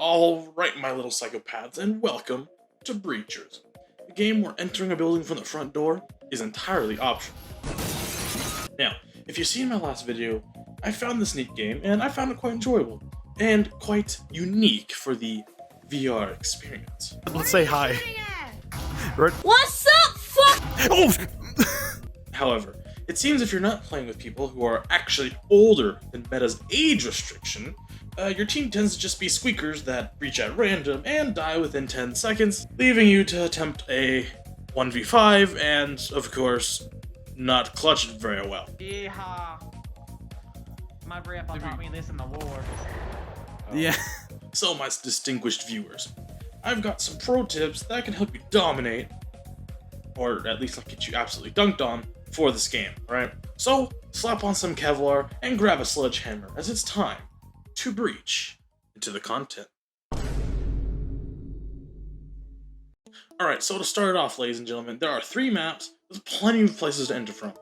Alright, my little psychopaths, and welcome to Breachers, a game where entering a building from the front door is entirely optional. Now, if you've seen my last video, I found this neat game, and I found it quite enjoyable, and quite unique for the VR experience. Let's say hi. What's up, fuck? Oh! However, it seems if you're not playing with people who are actually older than Meta's age restriction, your team tends to just be squeakers that breach at random and die within 10 seconds, leaving you to attempt a 1v5 and, of course, not clutch it very well. Yeehaw. My grandpa taught me this in the war. Yeah. So, my distinguished viewers, I've got some pro tips that can help you dominate, or at least not get you absolutely dunked on, for this game, right? So, slap on some Kevlar and grab a sledgehammer, as it's time to breach into the content. Alright, so to start off, ladies and gentlemen, there are 3 maps with plenty of places to enter from.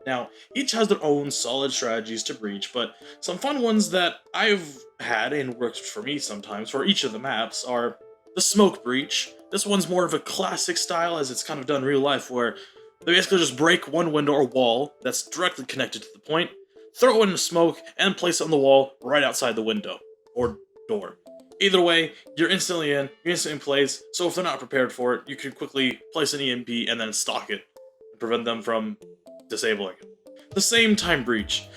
Now, each has their own solid strategies to breach, but some fun ones that I've had and worked for me sometimes for each of the maps are the smoke breach. This one's more of a classic style, as it's kind of done in real life, where they basically just break one window or wall that's directly connected to the point, throw it in the smoke, and place it on the wall right outside the window or door. Either way, you're instantly in, you're instantly in place, so if they're not prepared for it, you can quickly place an EMP and then stalk it and prevent them from disabling it. The same time breach.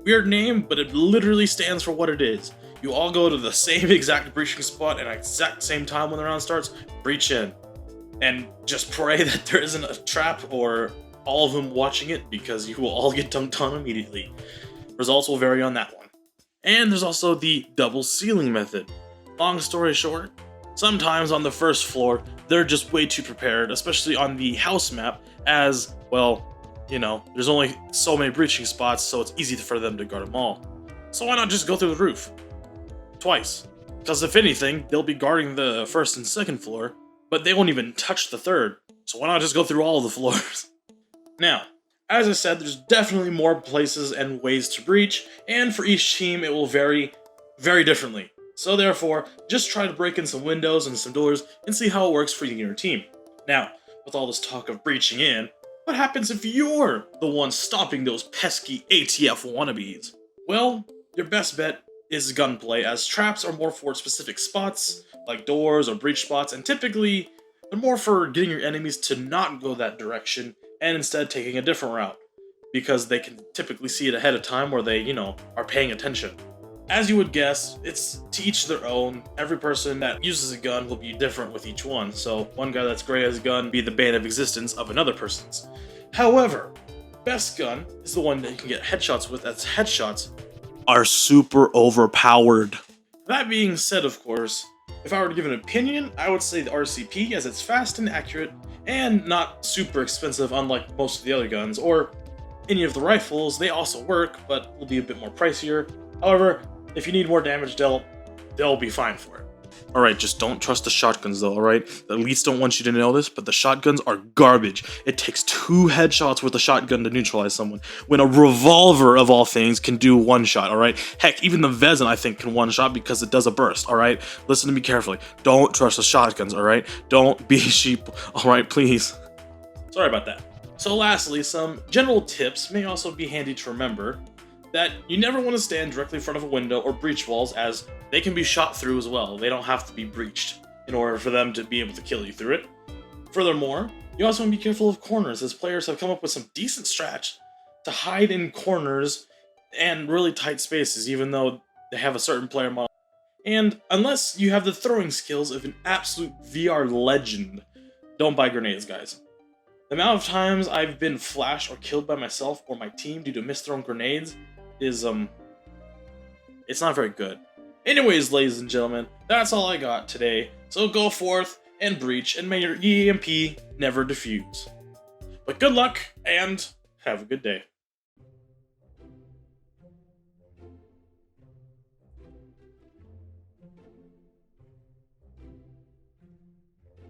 Weird name, but it literally stands for what it is. You all go to the same exact breaching spot at exact same time when the round starts, breach in. And just pray that there isn't a trap or all of them watching it, because you will all get dunked on immediately. Results will vary on that one. And there's also the double ceiling method. Long story short, sometimes on the first floor, they're just way too prepared, especially on the house map, as, well, you know, there's only so many breaching spots, so it's easy for them to guard them all. So why not just go through the roof? Twice. Because if anything, they'll be guarding the first and second floor, but they won't even touch the third. So why not just go through all of the floors? Now, as I said, there's definitely more places and ways to breach, and for each team it will vary very differently. So therefore, just try to break in some windows and some doors and see how it works for you and your team. Now, with all this talk of breaching in, what happens if you're the one stopping those pesky ATF wannabes? Well, your best bet is gunplay, as traps are more for specific spots, like doors or breach spots, and typically they're more for getting your enemies to not go that direction and instead taking a different route, because they can typically see it ahead of time where they, are paying attention. As you would guess, it's to each their own. Every person that uses a gun will be different with each one, so one guy that's great as a gun be the bane of existence of another person's. However, best gun is the one that you can get headshots with, as headshots are super overpowered. That being said, of course, if I were to give an opinion, I would say the RCP, as it's fast and accurate, and not super expensive unlike most of the other guns, or any of the rifles. They also work, but will be a bit more pricier. However, if you need more damage dealt, they'll be fine for it. Alright, just don't trust the shotguns though, alright? The elites don't want you to know this, but the shotguns are garbage. It takes 2 headshots with a shotgun to neutralize someone, when a revolver, of all things, can do 1 shot, alright? Heck, even the Vezin, I think, can 1 shot because it does a burst, alright? Listen to me carefully. Don't trust the shotguns, alright? Don't be sheep, alright, please. Sorry about that. So lastly, some general tips may also be handy to remember, that you never want to stand directly in front of a window or breach walls, as they can be shot through as well. They don't have to be breached in order for them to be able to kill you through it. Furthermore, you also want to be careful of corners, as players have come up with some decent strats to hide in corners and really tight spaces, even though they have a certain player model. And unless you have the throwing skills of an absolute VR legend, don't buy grenades, guys. The amount of times I've been flashed or killed by myself or my team due to misthrown grenades is, it's not very good. Anyways, ladies and gentlemen, that's all I got today, so go forth and breach, and may your EMP never defuse. But good luck, and have a good day.